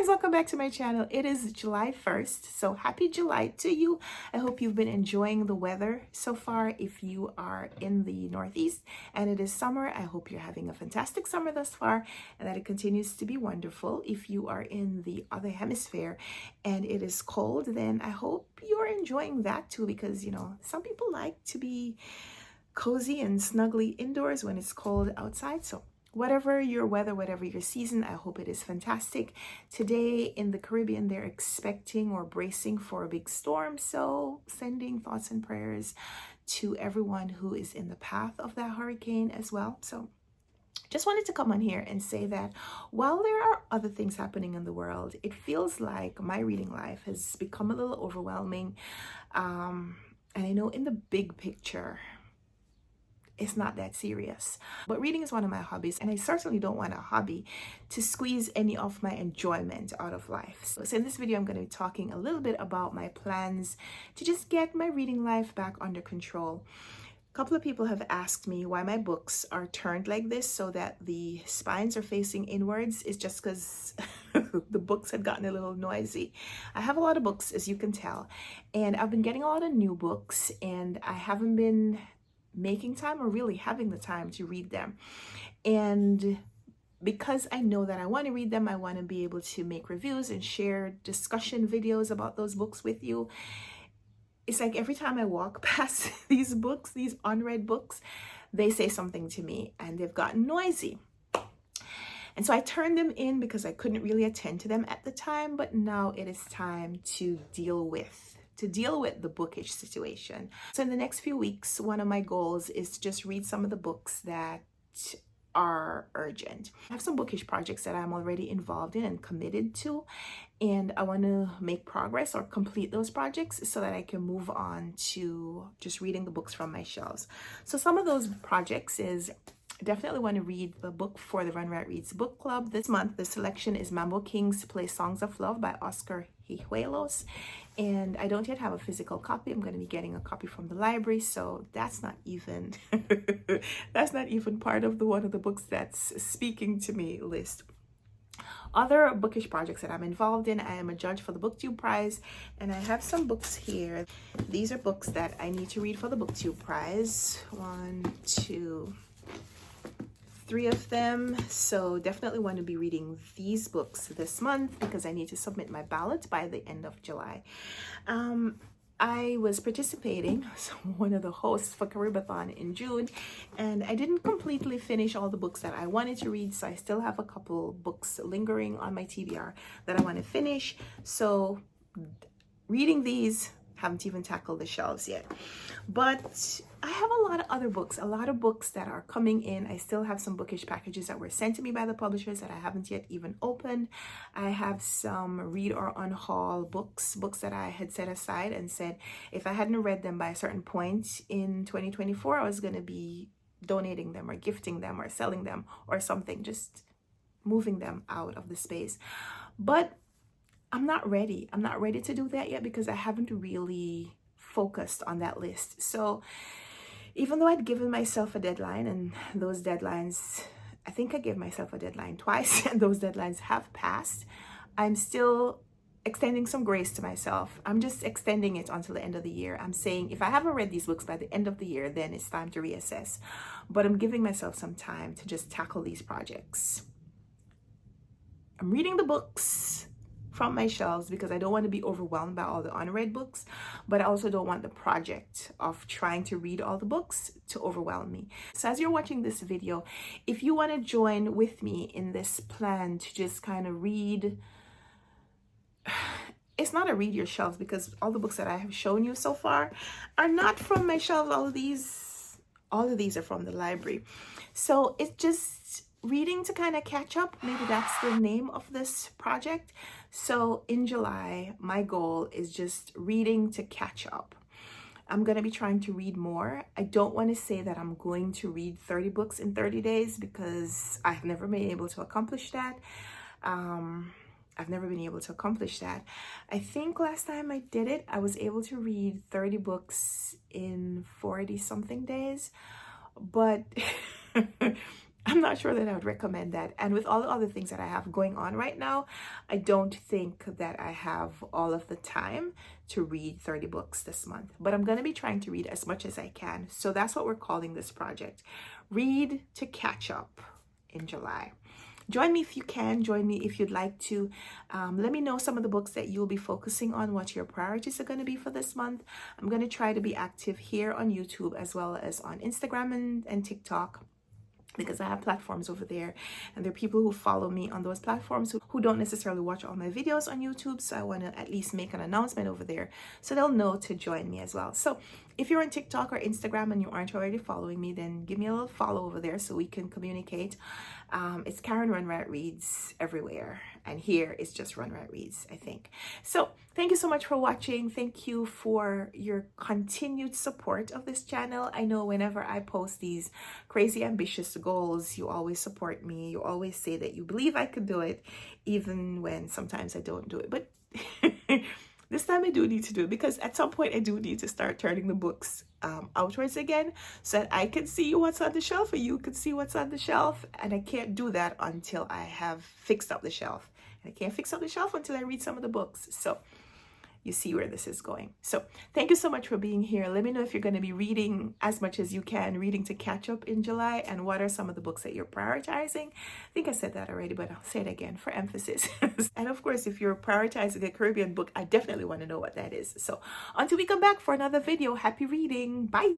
friends, welcome back to my channel. It is July 1st, so happy July to you. I hope you've been enjoying the weather so far. If you are in the Northeast and it is summer, I hope you're having a fantastic summer thus far and that it continues to be wonderful. If you are in the other hemisphere and it is cold, then I hope you're enjoying that too, because some people like to be cozy and snuggly indoors when it's cold outside. So whatever your weather, whatever your season, I hope it is fantastic. Today in the Caribbean, they're expecting or bracing for a big storm. So sending thoughts and prayers to everyone who is in the path of that hurricane as well. So just wanted to come on here and say that while there are other things happening in the world, it feels like my reading life has become a little overwhelming. And I know in the big picture, it's not that serious, but reading is one of my hobbies, and I certainly don't want a hobby to squeeze any of my enjoyment out of life. So in this video, I'm going to be talking a little bit about my plans to just get my reading life back under control. A couple of people have asked me why my books are turned like this so that the spines are facing inwards. It's just because the books had gotten a little noisy. I have a lot of books, as you can tell, and I've been getting a lot of new books, and I haven't been making time or really having the time to read them. And because I know that I want to read them, I want to be able to make reviews and share discussion videos about those books with you. It's like every time I walk past these books, these unread books, they say something to me and they've gotten noisy. And so I turned them in because I couldn't really attend to them at the time, but now it is time to deal with the bookish situation. So in the next few weeks, one of my goals is to just read some of the books that are urgent. I have some bookish projects that I'm already involved in and committed to, and I want to make progress or complete those projects so that I can move on to just reading the books from my shelves. So some of those projects is I definitely want to read the book for the Run Right Reads book club. This month, the selection is Mambo King's Play Songs of Love by Oscar Hijuelos. And I don't yet have a physical copy. I'm going to be getting a copy from the library. So that's not even, that's not even part of one of the books that's speaking to me list. Other bookish projects that I'm involved in, I am a judge for the BookTube Prize, and I have some books here. These are books that I need to read for the BookTube Prize. 1, 2, 3 of them. So definitely want to be reading these books this month because I need to submit my ballot by the end of July. I was participating, so one of the hosts for Caribathon in June, and I didn't completely finish all the books that I wanted to read, so I still have a couple books lingering on my TBR that I want to finish. So reading these, haven't even tackled the shelves yet, but I have a lot of other books, a lot of books that are coming in. I still have some bookish packages that were sent to me by the publishers that I haven't yet even opened. I have some read or unhaul books that I had set aside and said if I hadn't read them by a certain point in 2024, I was going to be donating them or gifting them or selling them or something, just moving them out of the space. But I'm not ready. I'm not ready to do that yet because I haven't really focused on that list. So even though I'd given myself a deadline, and those deadlines, I think I gave myself a deadline twice and those deadlines have passed, I'm still extending some grace to myself. I'm just extending it until the end of the year. I'm saying if I haven't read these books by the end of the year, then it's time to reassess. But I'm giving myself some time to just tackle these projects. I'm reading the books from my shelves because I don't want to be overwhelmed by all the unread books, but I also don't want the project of trying to read all the books to overwhelm me. So as you're watching this video, if you want to join with me in this plan to just kind of read, it's not a read your shelves because all the books that I have shown you so far are not from my shelves. All of these are from the library. So it's just reading to kind of catch up. Maybe that's the name of this project. So in July, my goal is just reading to catch up. I'm going to be trying to read more. I don't want to say that I'm going to read 30 books in 30 days because I've never been able to accomplish that. I think last time I did it, I was able to read 30 books in 40 something days, but I'm not sure that I would recommend that. And with all the other things that I have going on right now, I don't think that I have all of the time to read 30 books this month. But I'm going to be trying to read as much as I can. So that's what we're calling this project. Read to catch up in July. Join me if you can. Join me if you'd like to. Let me know some of the books that you'll be focusing on, what your priorities are going to be for this month. I'm going to try to be active here on YouTube as well as on Instagram and TikTok, because I have platforms over there, and there are people who follow me on those platforms who don't necessarily watch all my videos on YouTube. So I want to at least make an announcement over there so they'll know to join me as well. So if you're on TikTok or Instagram and you aren't already following me, then give me a little follow over there so we can communicate. It's Karen RunwrightReads everywhere, and here it's just RunwrightReads, I think. So thank you so much for watching. Thank you for your continued support of this channel. I know whenever I post these crazy ambitious goals, you always support me. You always say that you believe I could do it, even when sometimes I don't do it. But this time I do need to do it, because at some point I do need to start turning the books outwards again so that I can see what's on the shelf, or you can see what's on the shelf. And I can't do that until I have fixed up the shelf. And I can't fix up the shelf until I read some of the books. So you see where this is going. So thank you so much for being here. Let me know if you're going to be reading as much as you can, reading to catch up in July, and what are some of the books that you're prioritizing. I think I said that already, but I'll say it again for emphasis. And of course, if you're prioritizing a Caribbean book, I definitely want to know what that is. So until we come back for another video, happy reading. Bye.